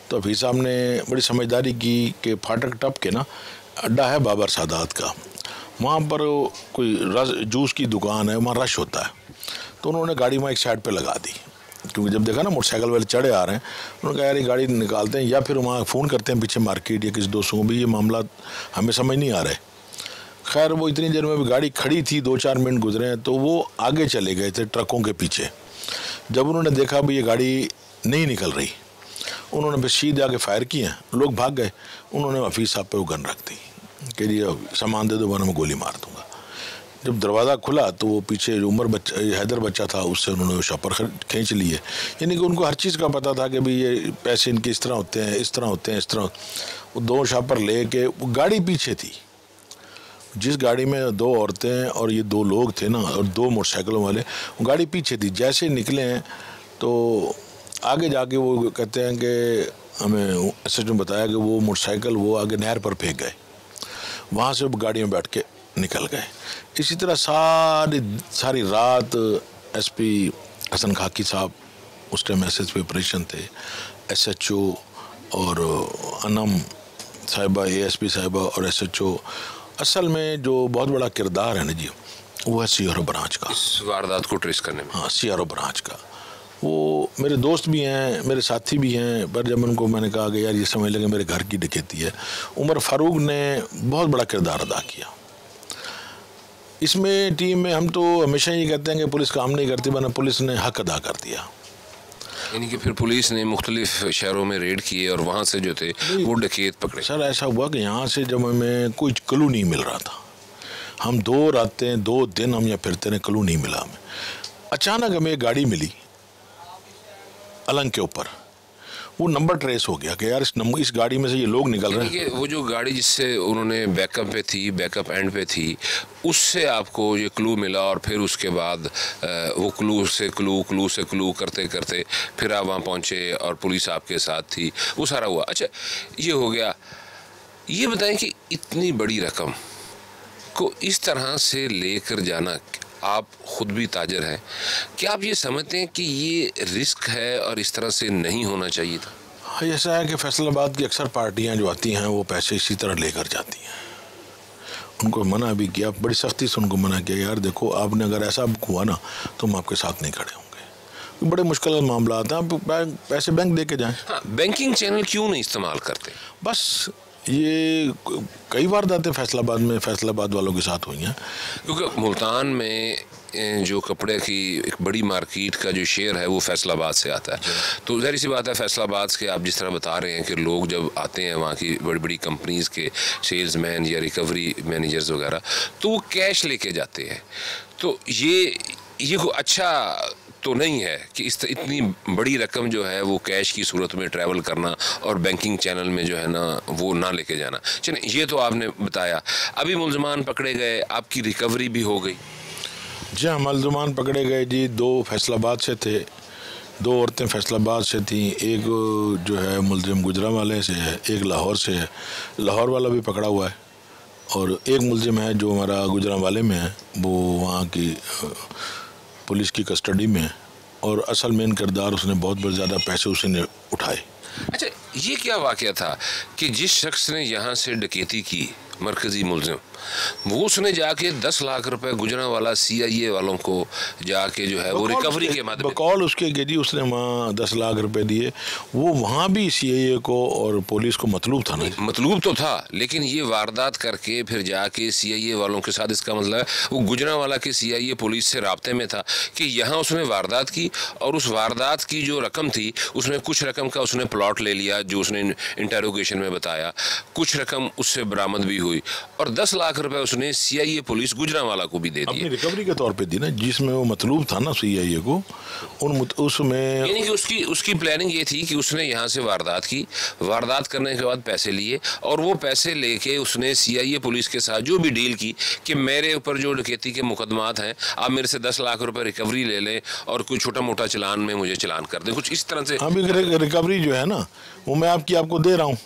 H: तो हफीज़ साहब ने बड़ी समझदारी की कि फाटक टप के ना अड्डा है बाबर सादात का, वहाँ पर कोई जूस की दुकान है, वहाँ रश होता है। तो उन्होंने गाड़ी वहाँ एक साइड पे लगा दी, क्योंकि जब देखा ना मोटरसाइकिल वाले चढ़े आ रहे हैं, उन्होंने कहा यार ये गाड़ी निकालते हैं या फिर वहाँ फ़ोन करते हैं पीछे मार्केट या किसी दोस्तों को भी, ये मामला हमें समझ नहीं आ रहा है। खैर वो इतनी देर में भी गाड़ी खड़ी थी, 2-4 मिनट गुजरे हैं तो वो आगे चले गए थे ट्रकों के पीछे। जब उन्होंने देखा भाई ये गाड़ी नहीं निकल रही, उन्होंने फिर सीधे आगे फायर किए, लोग भाग गए। उन्होंने हफीज़ साहब पे वो गन रख दी कि जी सामान दे दो वरना मैं गोली मार दूंगा। जब दरवाज़ा खुला तो वो पीछे हैदर बच्चा था, उससे उन्होंने शॉपर खींच लिए। यानी कि उनको हर चीज़ का पता था कि भाई ये पैसे इनके इस तरह होते हैं, इस तरह होते हैं, इस तरह। वो 2 शॉपर ले के, वो गाड़ी पीछे थी, जिस गाड़ी में 2 औरतें और ये 2 लोग थे ना, और 2 मोटरसाइकिलों वाले, वो गाड़ी पीछे थी। जैसे निकले हैं तो आगे जाके वो कहते हैं कि हमें एसएच ने बताया कि वो मोटरसाइकिल वो आगे नहर पर फेंक गए, वहाँ से वो गाड़ी में बैठ के निकल गए। इसी तरह सारी रात एसपी हसन खाकी साहब उस टाइम एसएसपी ऑपरेशन थे, एसएचओ और अनम साहिबा, एएसपी साहिबा और एसएचओ। असल में जो बहुत बड़ा किरदार है ना जी, वो है सीआरओ ब्रांच का,
A: इस वारदात को ट्रेस करने में।
H: हाँ, सीआरओ ब्रांच का। वो मेरे दोस्त भी हैं, मेरे साथी भी हैं, पर जब उनको मैंने कहा कि यार ये समझ लगे मेरे घर की डकैती है, उमर फारूक ने बहुत बड़ा किरदार अदा किया इसमें। टीम में हम तो हमेशा ये कहते हैं कि पुलिस काम नहीं करती, वरना पुलिस ने हक अदा कर दिया।
A: यानी कि फिर पुलिस ने मुख्तलिफ शहरों में रेड किए और वहाँ से जो थे वो डकैत पकड़े।
H: सर ऐसा हुआ कि यहाँ से जब हमें कोई क्लू नहीं मिल रहा था, हम 2 रातें 2 दिन हम यहाँ फिरते रहे, क्लू नहीं मिला हमें। अचानक हमें एक गाड़ी मिली अलंग के ऊपर, वो नंबर ट्रेस हो गया कि यार इस गाड़ी में से ये लोग निकल रहे हैं।
A: वो जो गाड़ी जिससे उन्होंने बैकअप पे थी, बैकअप एंड पे थी, उससे आपको ये क्लू मिला, और फिर उसके बाद वो क्लू से क्लू करते करते फिर आप वहाँ पहुँचे और पुलिस आपके साथ थी, वो सारा हुआ। अच्छा, ये हो गया। ये बताएं कि इतनी बड़ी रकम को इस तरह से लेकर जाना, आप ख़ुद भी ताजर हैं, क्या आप ये समझते हैं कि ये रिस्क है और इस तरह से नहीं होना चाहिए था?
H: हाँ, ऐसा है कि फैसलाबाद की अक्सर पार्टियां जो आती हैं वो पैसे इसी तरह लेकर जाती हैं। उनको मना भी किया, बड़ी सख्ती से उनको मना किया, यार देखो आपने अगर ऐसा हुआ ना तो हम आपके साथ नहीं खड़े होंगे। बड़े मुश्किल मामला आता है, आप पैसे बैंक दे के जाएँ।
A: हाँ, बैंकिंग चैनल क्यों नहीं इस्तेमाल करते?
H: बस ये कई वारदातें फैसलाबाद वालों के साथ हुई हैं।
A: क्योंकि मुल्तान में जो कपड़े की एक बड़ी मार्केट का जो शेयर है वो फैसलाबाद से आता है, तो ज़ाहिर सी बात है फैसलाबाद के आप जिस तरह बता रहे हैं कि लोग जब आते हैं वहाँ की बड़ी बड़ी कंपनीज़ के सेल्समैन या रिकवरी मैनेजर्स वगैरह, तो वो कैश लेके जाते हैं। तो ये कोई अच्छा तो नहीं है कि इतनी बड़ी रकम जो है वो कैश की सूरत में ट्रैवल करना और बैंकिंग चैनल में जो है ना वो ना लेके जाना। चलिए ये तो आपने बताया, अभी मुलजमान पकड़े गए, आपकी रिकवरी भी हो गई?
H: जी हाँ, मुलजमान पकड़े गए जी। 2 फैसलाबाद से थे, 2 औरतें फैसलाबाद से थीं, एक जो है मुलजिम गुजरांवाले से है, एक लाहौर से है। लाहौर वाला भी पकड़ा हुआ है और एक मुलजिम है जो हमारा गुजरांवाले में है, वो वहाँ की पुलिस की कस्टडी में है और असल मेन किरदार उसने बहुत ज़्यादा पैसे उसने उठाए।
A: अच्छा, ये क्या वाक़या था कि जिस शख्स ने यहाँ से डकैती की, मरकज़ी मुलजिम, वो उसने जाके 10 लाख रुपए गुजरांवाला CIA वालों को जाके जो है वो रिकवरी के माध्यम
H: बकौल उसके के जी उसने वहाँ 10 लाख रुपए दिए। वो वहाँ भी CIA को और पुलिस को मतलूब था ना?
A: मतलूब तो था, लेकिन ये वारदात करके फिर जाके CIA वालों के साथ, इसका मतलब वो गुजरांवाला के CIA पुलिस से राब्ते में था कि यहाँ उसने वारदात की और उस वारदात की जो रकम थी उसमें कुछ रकम का उसने प्लॉट ले लिया जो उसने इंटरोगेशन में बताया, कुछ रकम उससे बरामद भी हुई और 10 लाख रुपए उसने CIA पुलिस गुजरांवाला को भी दे दिए।
H: अपनी रिकवरी के तौर पे दी ना, जिसमें वो मतलूब था ना CIA को, उसमें
A: यानी कि उसकी प्लानिंग ये थी कि उसने यहाँ से वारदात की, वारदात करने के बाद पैसे लिए और वो पैसे लेके उसने CIA पुलिस के साथ जो भी डील की कि मेरे ऊपर जो डकैती के मुकदमात हैं आप मेरे से 10 लाख रुपए रिकवरी ले लें और कोई छोटा मोटा चलान में मुझे चलान कर दें, कुछ इस तरह से।
H: अभी रिकवरी जो है ना वो मैं आपको दे रहा हूँ,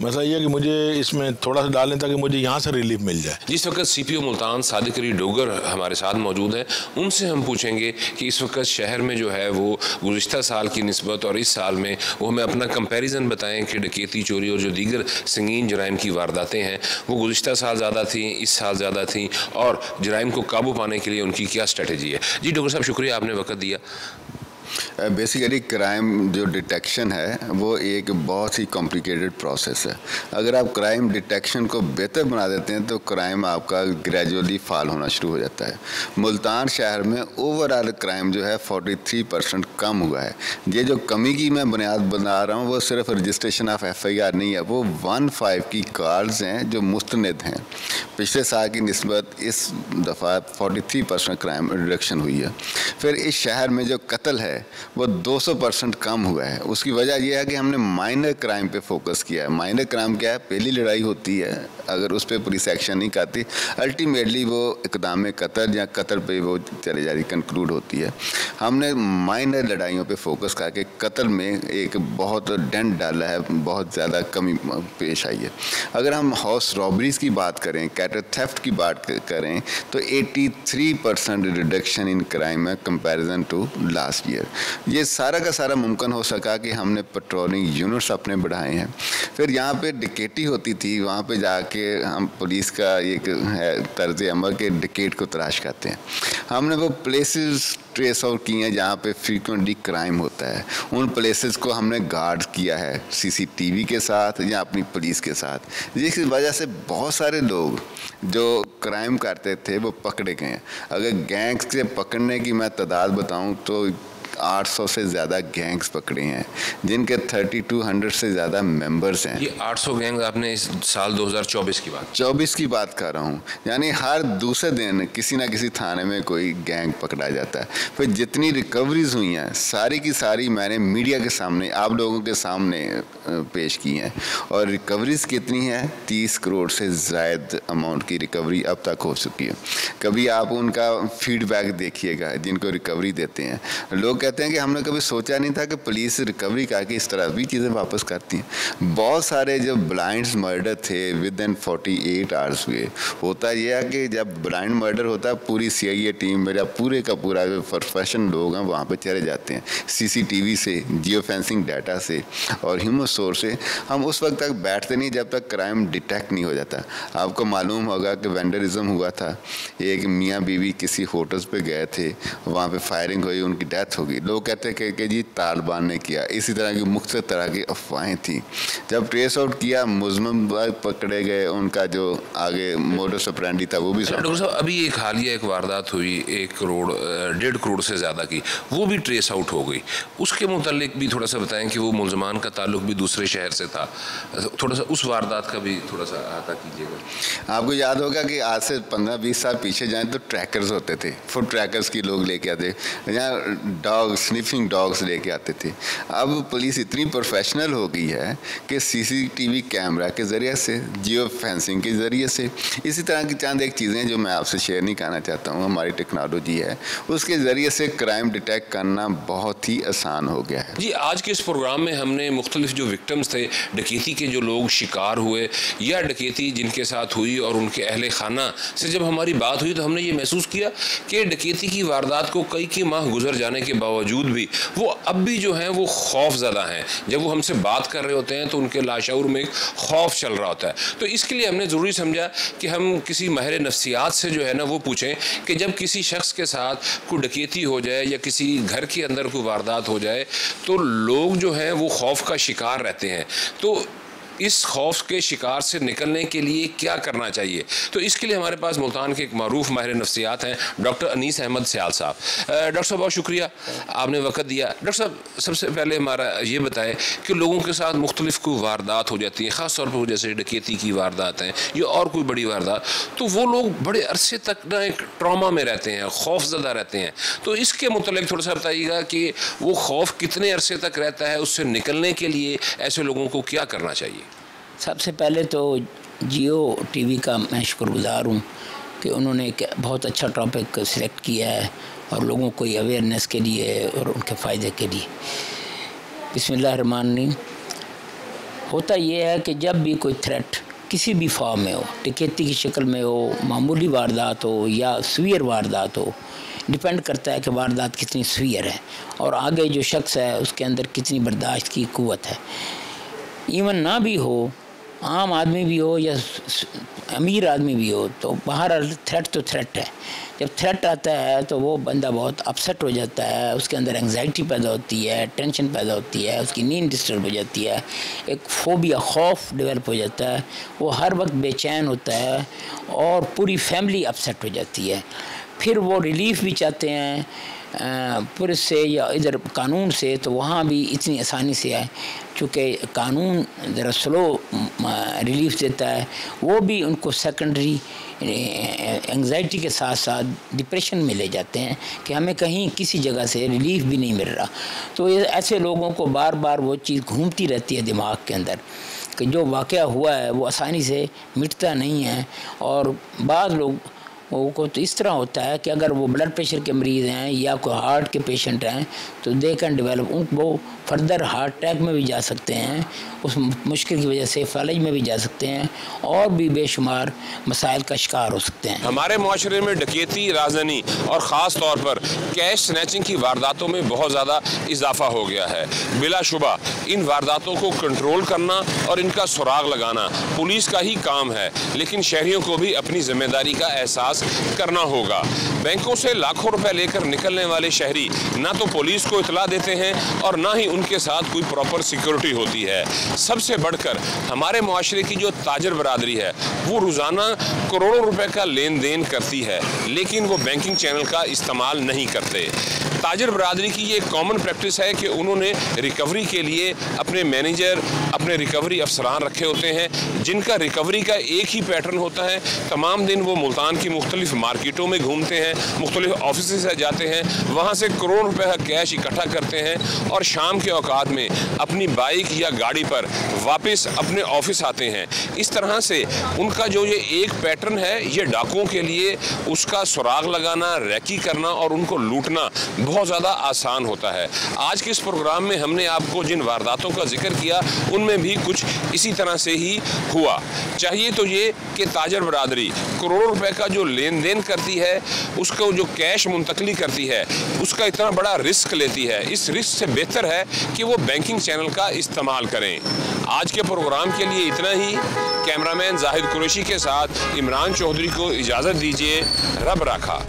H: मसला ये है कि मुझे इसमें थोड़ा सा डालें ताकि मुझे यहाँ से रिलीफ मिल जाए।
A: जिस वक्त CPO मुल्तान सादिक अली डोगर हमारे साथ मौजूद हैं, उनसे हम पूछेंगे कि इस वक्त शहर में जो है वो गुज़िश्ता साल की निस्बत और इस साल में वो हमें अपना कंपैरिजन बताएं कि डकैती, चोरी और जो दीगर संगीन जराइम की वारदातें हैं वो गुज़िश्ता साल ज़्यादा थी, इस साल ज़्यादा थी और जराइम को काबू पाने के लिए उनकी क्या स्ट्रेटजी है। जी डोगर साहब, शुक्रिया आपने वक्त दिया।
I: बेसिकली क्राइम जो डिटेक्शन है वो एक बहुत ही कॉम्प्लिकेटेड प्रोसेस है। अगर आप क्राइम डिटेक्शन को बेहतर बना देते हैं तो क्राइम आपका ग्रेजुअली फॉल होना शुरू हो जाता है। मुल्तान शहर में ओवरऑल क्राइम जो है 43% कम हुआ है। ये जो कमी की मैं बुनियाद बना रहा हूँ वो सिर्फ रजिस्ट्रेशन ऑफ FIR नहीं है, वो 15 की कॉल्स हैं जो मुस्तनद हैं। पिछले साल की निस्बत इस दफ़ा 43% क्राइम रिडक्शन हुई है। फिर इस शहर में जो कत्ल है वो 200% कम हुआ है। उसकी वजह यह है कि हमने माइनर क्राइम पे फोकस किया है। माइनर क्राइम क्या है? पहली लड़ाई होती है, अगर उस पर पुलिस एक्शन नहीं करती अल्टीमेटली वो इक़दाम कत्ल या कत्ल पे वो चले जाती, कंक्लूड होती है। हमने माइनर लड़ाइयों पे फोकस करके कत्ल में एक बहुत डेंट डाला है, बहुत ज़्यादा कमी पेश आई है। अगर हम हाउस रॉबरीज़ की बात करें, कैटर थेफ्ट की बात करें तो 83% रिडक्शन इन क्राइम है कंपैरिजन टू लास्ट ईयर। ये सारा का सारा मुमकिन हो सका कि हमने पेट्रोलिंग यूनिट्स अपने बढ़ाए हैं। फिर यहाँ पे डकैती होती थी, वहाँ पे जाके हम पुलिस का एक है तर्ज अमल के डकैत को तलाश करते हैं। हमने वो प्लेसेस ट्रेस आउट किए हैं जहाँ पे फ्रीक्वेंटली क्राइम होता है, उन प्लेसेस को हमने गार्ड किया है CCTV के साथ या अपनी पुलिस के साथ, जिसकी वजह से बहुत सारे लोग जो क्राइम करते थे वो पकड़े गए हैं। अगर गैंग्स से पकड़ने की मैं तादाद बताऊं तो 800 से ज़्यादा गैंग्स पकड़े हैं जिनके 3200 से ज़्यादा मेंबर्स हैं।
A: ये 800 गैंग आपने इस साल 2024 की बात
I: कर रहा हूँ, यानी हर दूसरे दिन किसी ना किसी थाने में कोई गैंग पकड़ा जाता है। फिर जितनी रिकवरीज हुई हैं सारी की सारी मैंने मीडिया के सामने, आप लोगों के सामने पेश की हैं और रिकवरीज कितनी है? 30 करोड़ से ज़ायद अमाउंट की रिकवरी अब तक हो चुकी है। कभी आप उनका फीडबैक देखिएगा जिनको रिकवरी देते हैं, लोग कहते हैं कि हमने कभी सोचा नहीं था कि पुलिस रिकवरी करके इस तरह भी चीज़ें वापस करती हैं। बहुत सारे जो ब्लाइंड मर्डर थे विद इन 48 आवर्स हुए। होता यह है कि जब ब्लाइंड मर्डर होता है पूरी CIA टीम मेरा पूरे का पूरा जो प्रोफेशनल लोग हैं वहाँ पे चले जाते हैं। CCTV से, जियो फेंसिंग डाटा से और ह्यूमन सोर्स से हम उस वक्त तक बैठते नहीं जब तक क्राइम डिटेक्ट नहीं हो जाता। आपको मालूम होगा कि वेंडरिज्म हुआ था, एक मियाँ बीवी किसी होटल्स पे गए थे, वहाँ पे फायरिंग हुई, उनकी डेथ हो गई। लोग कहते हैं कि जी तालिबान ने किया। इसी तरह की मुख्तलिफ तरह की अफवाहें थी। जब ट्रेस आउट किया मुज़म्मिम पकड़े गए, उनका जो आगे मोडस ऑपरेंडी था वो भी।
A: डॉक्टर साहब अभी एक हालिया एक वारदात हुई 1.5 करोड़ से ज़्यादा की, वो भी ट्रेस आउट हो गई। उसके मुतालिक भी थोड़ा सा बताएं कि वो मुलजमान का ताल्लुक भी दूसरे शहर से था, थोड़ा सा उस वारदात का भी थोड़ा सा अहाता कीजिएगा।
I: आपको याद होगा कि आज से 15-20 साल पीछे जाएं तो ट्रैकर्स होते थे, फुट ट्रैकर्स की लोग लेके आते, यहाँ डॉग स्निफिंग डॉग्स लेके आते थे। अब पुलिस इतनी प्रोफेशनल हो गई है कि CCTV कैमरा के ज़रिए से, जियो फेंसिंग के ज़रिए से, इसी तरह की चंद एक चीज़ें जो मैं आपसे शेयर नहीं करना चाहता हूँ, हमारी टेक्नोलॉजी है उसके ज़रिए से क्राइम डिटेक्ट करना बहुत ही आसान हो गया है।
A: जी, आज के इस प्रोग्राम में हमने मुख्तलिफ जो विक्टिम्स थे, डकैती के जो लोग शिकार हुए या डकैती जिनके साथ हुई और उनके अहले खाना से जब हमारी बात हुई तो हमने ये महसूस किया कि डकैती की वारदात को कई माह गुजर जाने के बावजूद भी वो अब भी जो हैं वो खौफज़दा हैं। जब वो हमसे बात कर रहे होते हैं तो उनके लाशऊर में एक खौफ चल रहा होता है। तो इसके लिए हमने ज़रूरी समझा कि हम किसी माहिर नफ्सियात से जो है ना वो पूछें कि जब किसी शख्स के साथ कोई डकैती हो जाए या किसी घर के अंदर कोई वारदात हो जाए तो लोग जो हैं वो खौफ का शिकार रहते हैं। तो इस खौफ के शिकार से निकलने के लिए क्या करना चाहिए? तो इसके लिए हमारे पास मुल्तान के एक मारूफ माहिर नफ्सियात हैं डॉक्टर अनीस अहमद सयाल साहब। डॉक्टर साहब बहुत शुक्रिया, आपने वक्त दिया। डॉक्टर साहब सबसे पहले हमारा ये बताएं कि लोगों के साथ मुख्तलिफ कोई वारदात हो जाती है, ख़ास तौर पर जैसे डकैती की वारदात हैं या और कोई बड़ी वारदात, तो वो लोग बड़े अरसे तक ना एक ट्रॉमा में रहते हैं, खौफज़दा रहते हैं। तो इसके मुतल्लिक़ थोड़ा सा बताइएगा कि वो खौफ कितने अरसे तक रहता है, उससे निकलने के लिए ऐसे लोगों को क्या करना चाहिए?
J: सबसे पहले तो जियो TV का मैं शुक्रगुज़ार हूँ कि उन्होंने एक बहुत अच्छा टॉपिक सिलेक्ट किया है और लोगों को अवेयरनेस के लिए और उनके फ़ायदे के लिए। बिस्मिल्लाहिर्रहमानिर्रहीम। होता ये है कि जब भी कोई थ्रेट किसी भी फॉर्म में हो, डकैती की शक्ल में हो, मामूली वारदात हो या सीवियर वारदात हो, डिपेंड करता है कि वारदात कितनी सीवियर है और आगे जो शख्स है उसके अंदर कितनी बर्दाश्त की क़ुव्वत है। इवन ना भी हो, आम आदमी भी हो या अमीर आदमी भी हो, तो बहरहाल थ्रेट तो थ्रेट है। जब थ्रेट आता है तो वो बंदा बहुत अपसेट हो जाता है, उसके अंदर एंग्जाइटी पैदा होती है, टेंशन पैदा होती है, उसकी नींद डिस्टर्ब हो जाती है, एक फोबिया खौफ डेवलप हो जाता है, वो हर वक्त बेचैन होता है और पूरी फैमिली अपसेट हो जाती है। फिर वो रिलीफ भी चाहते हैं पुलिस से या इधर कानून से, तो वहाँ भी इतनी आसानी से है चूँकि कानून ज़रा स्लो रिलीफ देता है, वो भी उनको सेकेंडरी एंग्जाइटी के साथ साथ डिप्रेशन में ले जाते हैं कि हमें कहीं किसी जगह से रिलीफ भी नहीं मिल रहा। तो ऐसे लोगों को बार बार वो चीज़ घूमती रहती है दिमाग के अंदर कि जो वाक़या हुआ है वो आसानी से मिटता नहीं है। और बाद लोग को तो इस तरह होता है कि अगर वो ब्लड प्रेशर के मरीज़ हैं या कोई हार्ट के पेशेंट हैं तो दे कैन डेवलप, वो फर्दर हार्ट अटैक में भी जा सकते हैं, उस मुश्किल की वजह से फैलेज में भी जा सकते हैं और भी बेशुमार मसाइल का शिकार हो सकते हैं।
A: हमारे माशरे में डकैती, राजनी और ख़ास तौर पर कैश स्नैचिंग की वारदातों में बहुत ज़्यादा इजाफा हो गया है। बिलाशुबा इन वारदातों को कंट्रोल करना और इनका सुराग लगाना पुलिस का ही काम है, लेकिन शहरियों को भी अपनी जिम्मेदारी का एहसास करना होगा। बैंकों से लाखों रुपए लेकर निकलने वाले शहरी ना तो पुलिस को इतला देते हैं और ना ही उनके साथ कोई प्रॉपर सिक्योरिटी होती है। सबसे बढ़कर हमारे मुआशरे की जो ताजर बरादरी है वो रोज़ाना करोड़ों रुपए का लेन देन करती है, लेकिन वो बैंकिंग चैनल का इस्तेमाल नहीं करते। ताजर बरादरी की ये कॉमन प्रैक्टिस है कि उन्होंने रिकवरी के लिए अपने मैनेजर, अपने रिकवरी अफसरान रखे होते हैं जिनका रिकवरी का एक ही पैटर्न होता है। तमाम दिन वो मुल्तान की मुख्तलिफ मार्केटों में घूमते हैं, मुख्तलिफ ऑफिस से जाते हैं, वहाँ से करोड़ रुपए का कैश इकट्ठा करते हैं और शाम के औकात में अपनी बाइक या गाड़ी पर वापस अपने ऑफिस आते हैं। इस तरह से उनका जो ये एक पैटर्न है, ये डाकुओं के लिए उसका सुराग लगाना, रैकी करना और उनको लूटना बहुत ज़्यादा आसान होता है। आज के इस प्रोग्राम में हमने आपको जिन वारदातों का जिक्र किया उनमें भी कुछ इसी तरह से ही हुआ। चाहिए तो ये कि ताजर बरादरी करोड़ों रुपए का जो लेन देन करती है, उसको जो कैश मुंतकली करती है, उसका इतना बड़ा रिस्क लेती है। इस रिस्क से बेहतर है कि वो बैंकिंग चैनल का इस्तेमाल करें। आज के प्रोग्राम के लिए इतना ही। कैमरामैन जाहिद कुरैशी के साथ इमरान चौधरी को इजाज़त दीजिए। रब राखा।